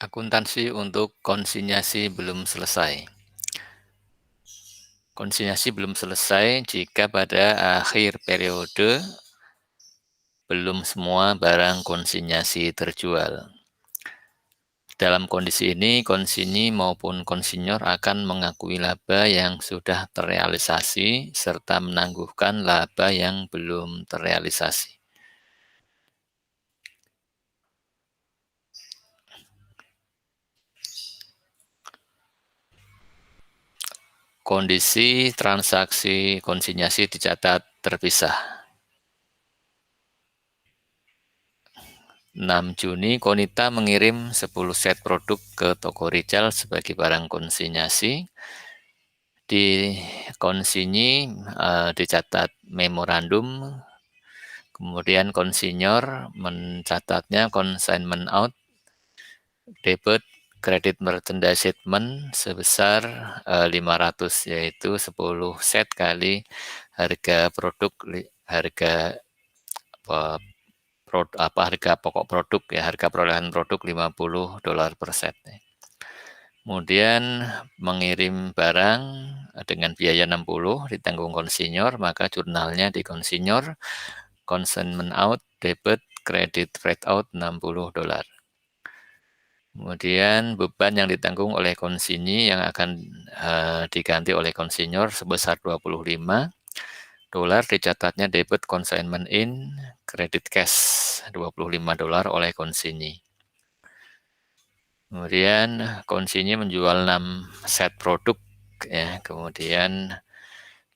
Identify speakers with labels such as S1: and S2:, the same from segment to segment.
S1: Akuntansi untuk konsinyasi belum selesai. Konsinyasi belum selesai jika pada akhir periode belum semua barang konsinyasi terjual. Dalam kondisi ini, konsinyi maupun konsinyor akan mengakui laba yang sudah terrealisasi serta menangguhkan laba yang belum terrealisasi. Kondisi transaksi konsinyasi dicatat terpisah. 6 Juni, Konita mengirim 10 set produk ke toko retail sebagai barang konsinyasi. Di konsinyi dicatat memorandum, kemudian konsinyor mencatatnya consignment out, debit kredit merchandise shipment sebesar 500, yaitu 10 set kali harga produk, harga pokok produk ya, harga perolehan produk $50 per set. Kemudian mengirim barang dengan biaya 60 ditanggung konsinyor, maka jurnalnya di konsinyor, consignment out, debit, kredit freight out $60. Kemudian beban yang ditanggung oleh konsinyi yang akan diganti oleh konsinyor sebesar $25, dicatatnya debit consignment in, kredit cash $25 oleh konsinyi. Kemudian konsinyi menjual 6 set produk ya, kemudian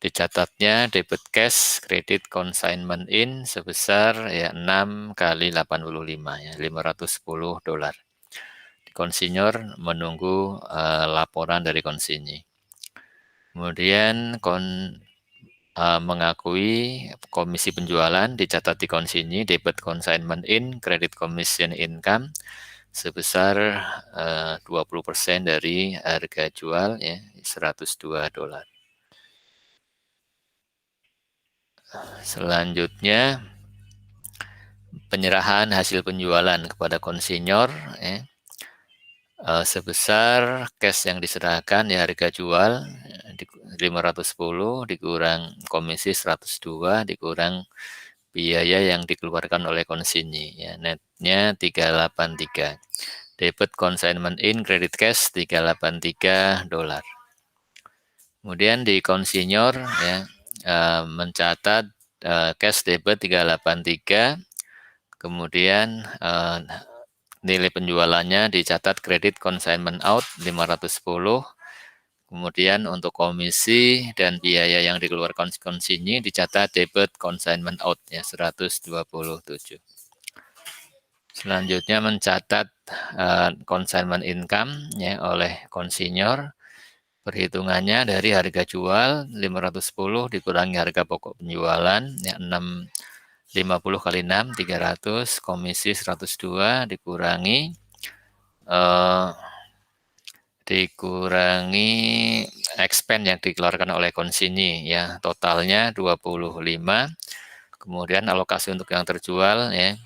S1: dicatatnya debit cash kredit consignment in sebesar ya 6 kali 85 ya, $510. Konsinyor menunggu laporan dari konsinyi. Kemudian mengakui komisi penjualan dicatat di konsinyi debit consignment in, credit commission income sebesar 20% dari harga jual ya, $102. Selanjutnya penyerahan hasil penjualan kepada konsinyor ya, sebesar cash yang diserahkan ya harga jual 510 dikurang komisi 102 dikurang biaya yang dikeluarkan oleh konsinyi ya, netnya 383. Debit consignment in, credit cash $383. Kemudian di konsinyor ya mencatat cash debit 383, kemudian nilai penjualannya dicatat kredit consignment out 510, kemudian untuk komisi dan biaya yang dikeluarkan konsinyi dicatat debit consignment out ya 127. Selanjutnya mencatat consignment income ya oleh konsinyor. Perhitungannya dari harga jual 510 dikurangi harga pokok penjualan ya 50 kali 6 300, komisi 102 dikurangi expense yang dikeluarkan oleh konsinyi ya, totalnya 25, kemudian alokasi untuk yang terjual ya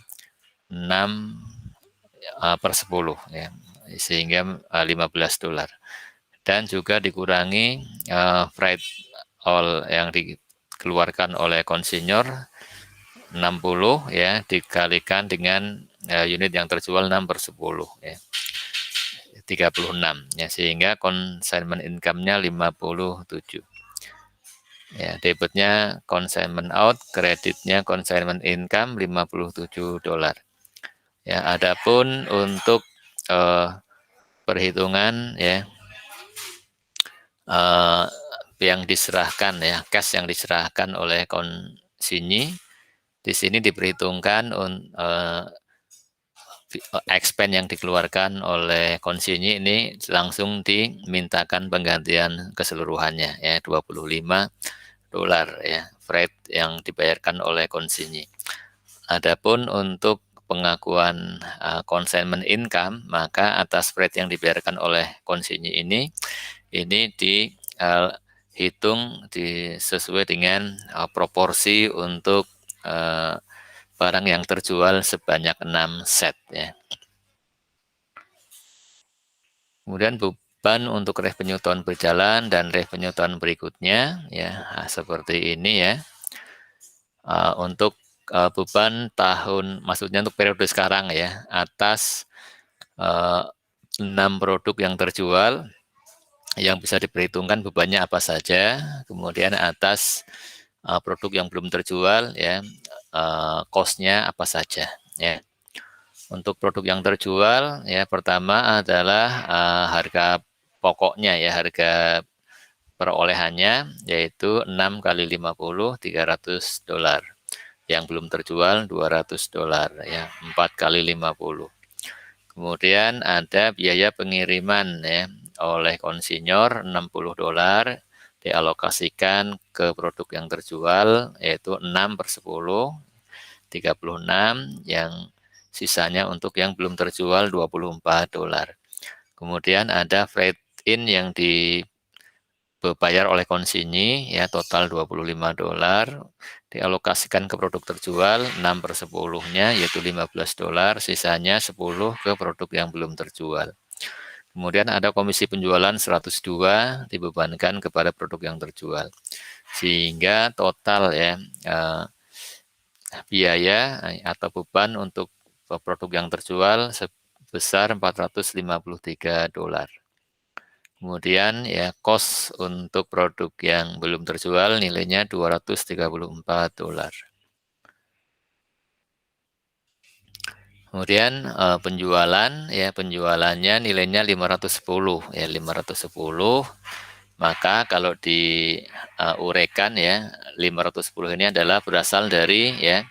S1: 6/10 ya, sehingga $15, dan juga dikurangi freight all yang dikeluarkan oleh konsinyor 60 ya, dikalikan dengan unit yang terjual 6/10 ya, 36 ya, sehingga consignment income-nya 57. Ya, debitnya consignment out, kreditnya consignment income $57. Ya, adapun untuk perhitungan ya yang diserahkan ya, cash yang diserahkan oleh konsinyi di sini diperhitungkan expense yang dikeluarkan oleh konsinyi ini langsung dimintakan penggantian keseluruhannya ya, $25 ya, freight yang dibayarkan oleh konsinyi. Adapun untuk pengakuan consignment income, maka atas freight yang dibayarkan oleh konsinyi ini dihitung sesuai dengan proporsi untuk barang yang terjual sebanyak 6 set ya. Kemudian beban untuk revenue tahun berjalan dan revenue tahun berikutnya, ya, seperti ini ya. Untuk beban tahun, maksudnya untuk periode sekarang ya, atas 6 produk yang terjual, yang bisa diperhitungkan bebannya apa saja, kemudian atas produk yang belum terjual ya, cost-nya apa saja ya. Untuk produk yang terjual ya, pertama adalah harga pokoknya ya, harga perolehannya yaitu 6 kali 50 $300. Yang belum terjual $200 ya, 4 kali 50. Kemudian ada biaya pengiriman ya, oleh konsinyur $60 dialokasikan ke produk yang terjual yaitu 6/10, 36, yang sisanya untuk yang belum terjual $24. Kemudian ada freight in yang dibayar oleh konsinyi ya, total $25, dialokasikan ke produk terjual 6/10-nya yaitu $15, sisanya 10 ke produk yang belum terjual. Kemudian ada komisi penjualan 102 dibebankan kepada produk yang terjual. Sehingga total ya, biaya atau beban untuk produk yang terjual sebesar $453. Kemudian ya, cost untuk produk yang belum terjual nilainya $234. Kemudian penjualan ya, penjualannya nilainya 510 ya, 510. Maka kalau diuraikan ya, 510 ini adalah berasal dari ya,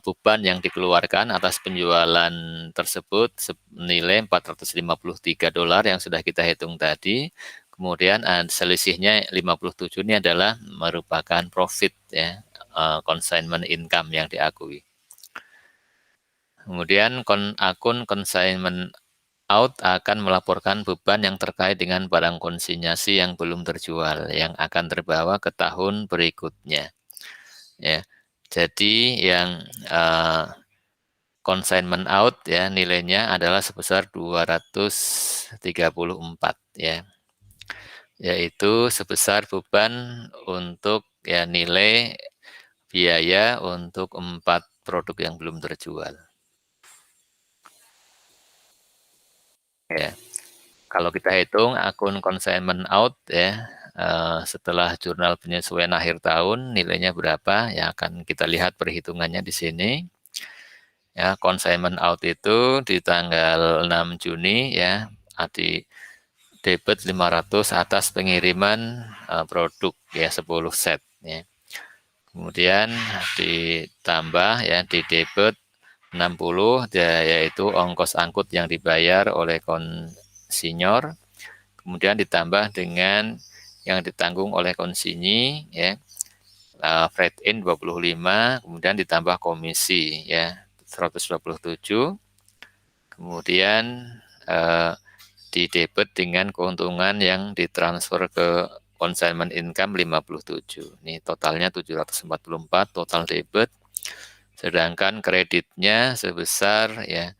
S1: beban yang dikeluarkan atas penjualan tersebut senilai $453 yang sudah kita hitung tadi. Kemudian selisihnya 57 ini adalah merupakan profit ya, consignment income yang diakui. Kemudian akun consignment out akan melaporkan beban yang terkait dengan barang konsinyasi yang belum terjual yang akan terbawa ke tahun berikutnya. Ya, jadi yang consignment out ya, nilainya adalah sebesar 234 ya, yaitu sebesar beban untuk ya, nilai biaya untuk 4 produk yang belum terjual. Ya, kalau kita hitung akun consignment out ya, setelah jurnal penyesuaian akhir tahun nilainya berapa ya, akan kita lihat perhitungannya di sini. Ya, consignment out itu di tanggal 6 Juni ya, di debit 500 atas pengiriman produk ya, 10 set ya. Kemudian ditambah ya, di debit 60 ya, yaitu ongkos angkut yang dibayar oleh konsinyur. Kemudian ditambah dengan yang ditanggung oleh konsinyi ya, freight in 25, kemudian ditambah komisi ya 127. Kemudian didebit dengan keuntungan yang ditransfer ke consignment income 57. Ini totalnya 744 total debit. Sedangkan kreditnya sebesar ya,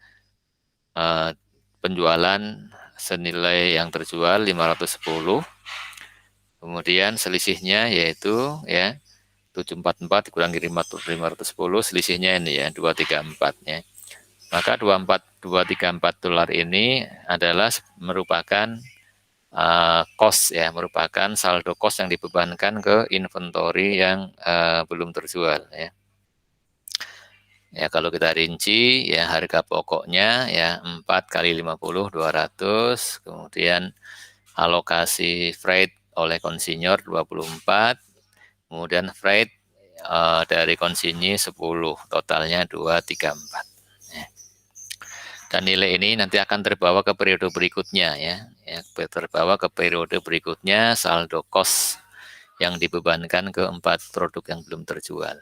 S1: penjualan senilai yang terjual 510. Kemudian selisihnya yaitu ya 744 dikurangi 510, selisihnya ini ya 234 ya. Maka $234 ini adalah merupakan cost ya, merupakan saldo cost yang dibebankan ke inventory yang belum terjual ya. Ya, kalau kita rinci ya, harga pokoknya ya 4 kali 50 200, kemudian alokasi freight oleh konsinyur 24, kemudian freight dari konsinyi 10, totalnya 234. Ya. Dan nilai ini nanti akan terbawa ke periode berikutnya ya, terbawa ke periode berikutnya saldo cost yang dibebankan ke 4 produk yang belum terjual.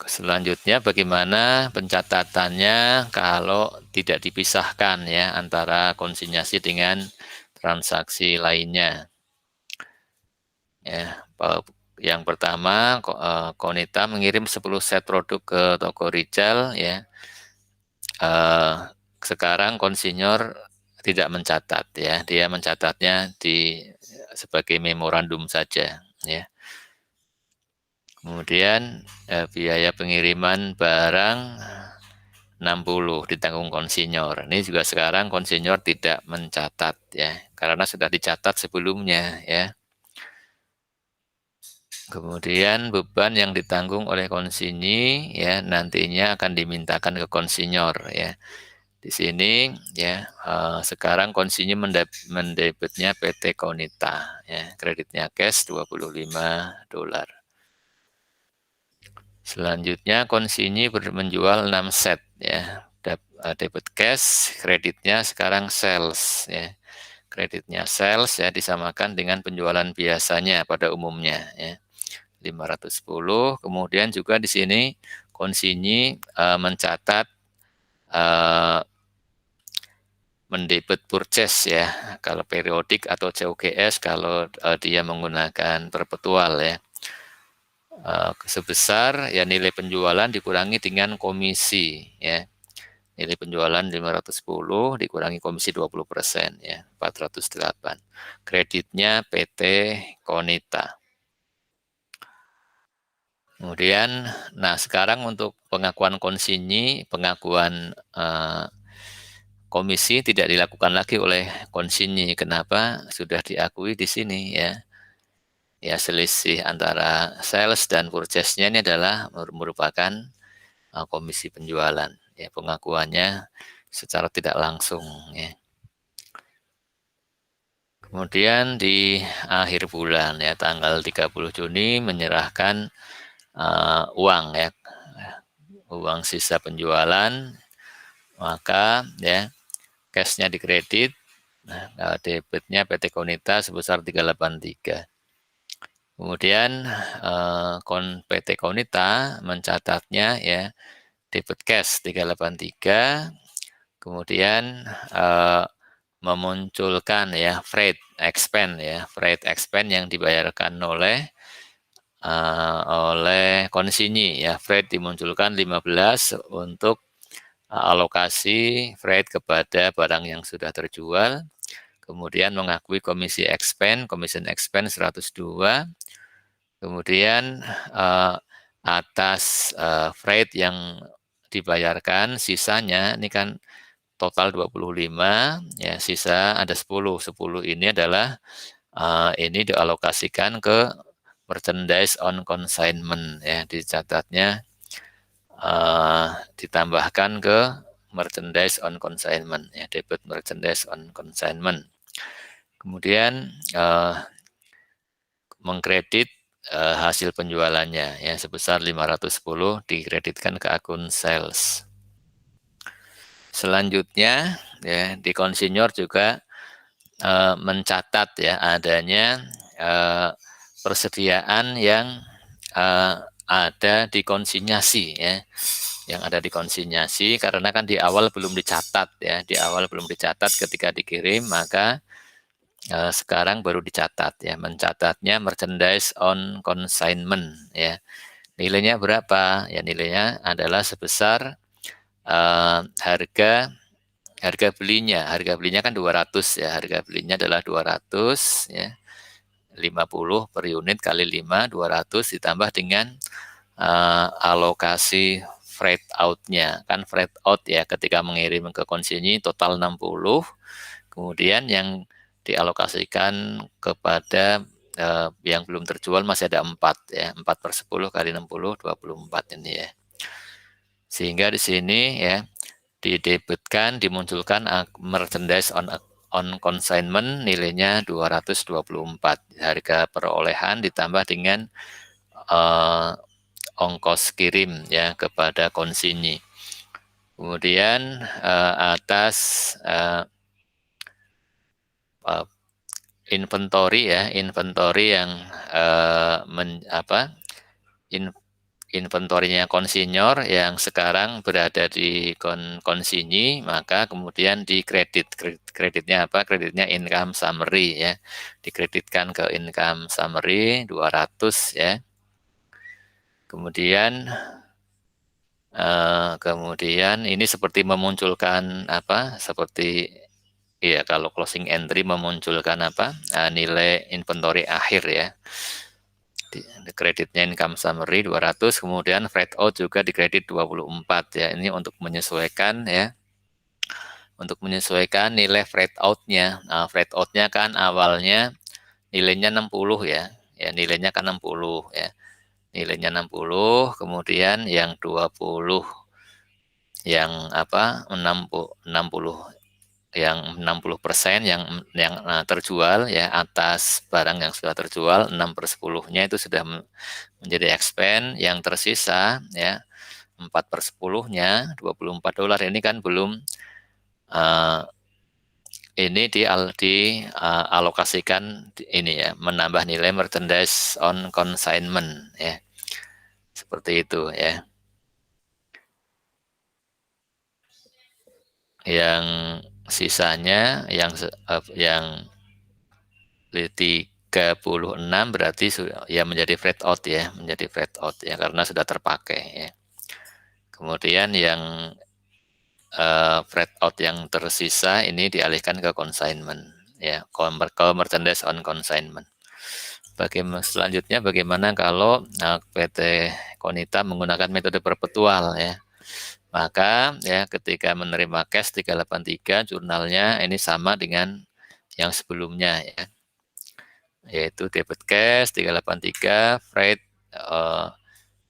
S1: Selanjutnya bagaimana pencatatannya kalau tidak dipisahkan ya antara konsinyasi dengan transaksi lainnya. Ya, yang pertama Konita mengirim 10 set produk ke toko retail ya. sekarang konsinyur tidak mencatat ya, dia mencatatnya sebagai memorandum saja ya. Kemudian biaya pengiriman barang 60 ditanggung konsinyur. Ini juga sekarang konsinyur tidak mencatat ya, karena sudah dicatat sebelumnya ya. Kemudian beban yang ditanggung oleh konsinyi ya nantinya akan dimintakan ke konsinyur ya. Di sini ya sekarang konsinyi mendebitnya PT Konita ya, kreditnya cash $25. Selanjutnya konsinyi menjual 6 set ya. Debit cash, kreditnya sekarang sales ya. Kreditnya sales ya disamakan dengan penjualan biasanya pada umumnya ya. 510. Kemudian juga di sini konsinyi mencatat mendebit purchase ya, kalau periodik atau COGS kalau dia menggunakan perpetual ya. Sebesar ya nilai penjualan dikurangi dengan komisi ya. Nilai penjualan 510 dikurangi komisi 20% ya, 408. Kreditnya PT Konita. Kemudian, nah sekarang untuk pengakuan konsinyi, pengakuan komisi tidak dilakukan lagi oleh konsinyi. Kenapa? Sudah diakui di sini ya. Ya selisih antara sales dan purchase-nya ini adalah merupakan komisi penjualan. Ya pengakuannya secara tidak langsung ya. Kemudian di akhir bulan ya tanggal 30 Juni menyerahkan uang ya, uang sisa penjualan, maka ya cash-nya dikredit, nah, debitnya PT Konita sebesar 383. Kemudian PT Konita mencatatnya ya debit cash 383, kemudian memunculkan ya freight expense yang dibayarkan oleh konsinyi ya, freight dimunculkan 15 untuk alokasi freight kepada barang yang sudah terjual, kemudian mengakui commission expense 102, kemudian atas freight yang dibayarkan sisanya ini kan total 25 ya, sisa ada 10 ini adalah ini dialokasikan ke merchandise on consignment ya, dicatatnya ditambahkan ke merchandise on consignment ya, debit merchandise on consignment. Kemudian mengkredit hasil penjualannya ya sebesar 510 dikreditkan ke akun sales. Selanjutnya ya di konsinyur juga mencatat ya adanya persediaan yang ada di konsinyasi ya, yang ada di konsinyasi karena kan di awal belum dicatat ya, di awal belum dicatat ketika dikirim, maka sekarang baru dicatat ya, mencatatnya merchandise on consignment ya. Nilainya berapa? Ya nilainya adalah sebesar harga belinya kan 200 ya, harga belinya adalah 200 ya. 50 per unit kali 5, 200 ditambah dengan alokasi freight out-nya. Kan freight out ya ketika mengirim ke konsinyi total 60, kemudian yang dialokasikan kepada yang belum terjual masih ada 4 ya, 4 per 10 kali 60, 24 ini ya. Sehingga di sini ya didebitkan, dimunculkan merchandise on consignment nilainya 224. Harga perolehan ditambah dengan ongkos kirim ya kepada konsinyi. Kemudian atas inventory ya, inventory yang inventorinya konsinyur yang sekarang berada di konsinyi, maka kemudian kreditnya apa? Kreditnya income summary ya. Dikreditkan ke income summary 200 ya. Kemudian Kemudian ini seperti memunculkan apa, seperti ya kalau closing entry memunculkan apa, nilai inventory akhir ya. Di kreditnya income summary 200, kemudian freight out juga di kredit 24 ya. Ini untuk menyesuaikan ya, untuk menyesuaikan nilai freight out-nya. Nah, freight out-nya kan awalnya nilainya 60 ya. Ya, nilainya kan 60 ya. Nilainya 60, kemudian yang 20 yang apa 60 yang 60% yang terjual ya, atas barang yang sudah terjual 6/10-nya itu sudah menjadi expense, yang tersisa ya 4/10-nya $24 ini kan belum uh, ini alokasikan ini ya, menambah nilai merchandise on consignment ya, seperti itu ya. Yang sisanya yang 36 berarti ya menjadi freight out ya, menjadi freight out ya karena sudah terpakai ya. Kemudian yang freight out yang tersisa ini dialihkan ke consignment ya, ke merchandise on consignment. Selanjutnya bagaimana kalau PT Konita menggunakan metode perpetual ya. Maka ya ketika menerima cash 383 jurnalnya ini sama dengan yang sebelumnya ya, yaitu debit cash 383, freight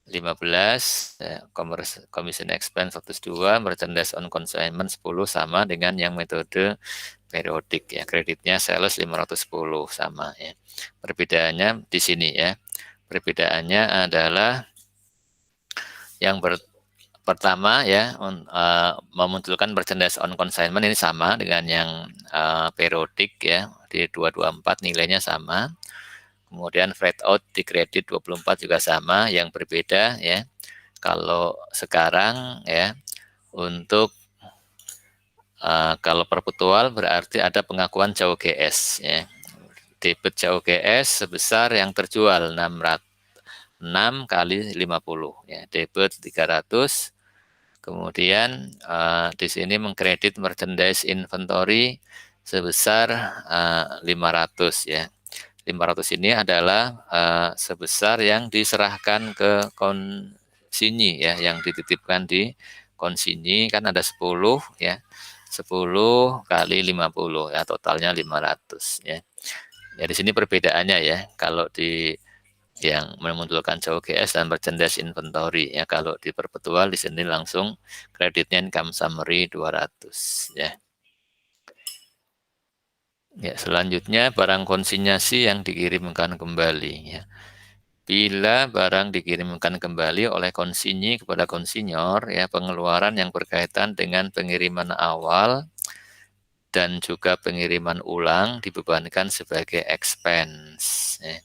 S1: 15, ya, commission expense 102, merchandise on consignment 10 sama dengan yang metode periodik ya, kreditnya sales 510 sama ya. Perbedaannya di sini ya. Perbedaannya adalah yang pertama ya, memunculkan merchandise on consignment ini sama dengan yang periodik ya, di 224 nilainya sama. Kemudian freight out di kredit 24 juga sama, yang berbeda ya. Kalau sekarang ya, untuk kalau perpetual berarti ada pengakuan jauh GS ya. Debit jauh GS sebesar yang terjual 6 kali 50 ya. Debit 300. Kemudian di sini mengkredit merchandise inventory sebesar 500 ya. 500 ini adalah sebesar yang diserahkan ke konsinyi ya, yang dititipkan di konsinyi kan ada 10 ya. 10 kali 50 ya, totalnya 500 ya. Ya di sini perbedaannya ya, kalau di yang memunculkan jauh GS dan merchandise inventory ya, kalau di perpetual di sini langsung kreditnya income summary 200 ya. Ya, selanjutnya barang konsinyasi yang dikirimkan kembali ya. Bila barang dikirimkan kembali oleh konsinyi kepada konsinyor ya, pengeluaran yang berkaitan dengan pengiriman awal dan juga pengiriman ulang dibebankan sebagai expense ya.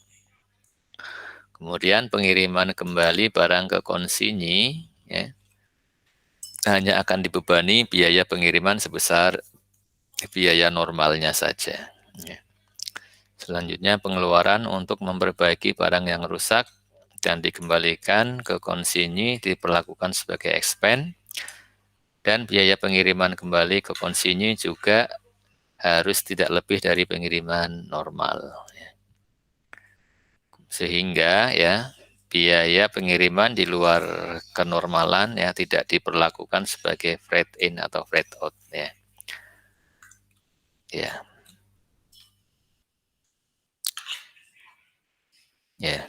S1: Kemudian pengiriman kembali barang ke konsinyi ya, hanya akan dibebani biaya pengiriman sebesar biaya normalnya saja ya. Selanjutnya pengeluaran untuk memperbaiki barang yang rusak dan dikembalikan ke konsinyi diperlakukan sebagai expense, dan biaya pengiriman kembali ke konsinyi juga harus tidak lebih dari pengiriman normal. Sehingga ya biaya pengiriman di luar kenormalan ya tidak diperlakukan sebagai freight in atau freight out ya. Ya. Ya.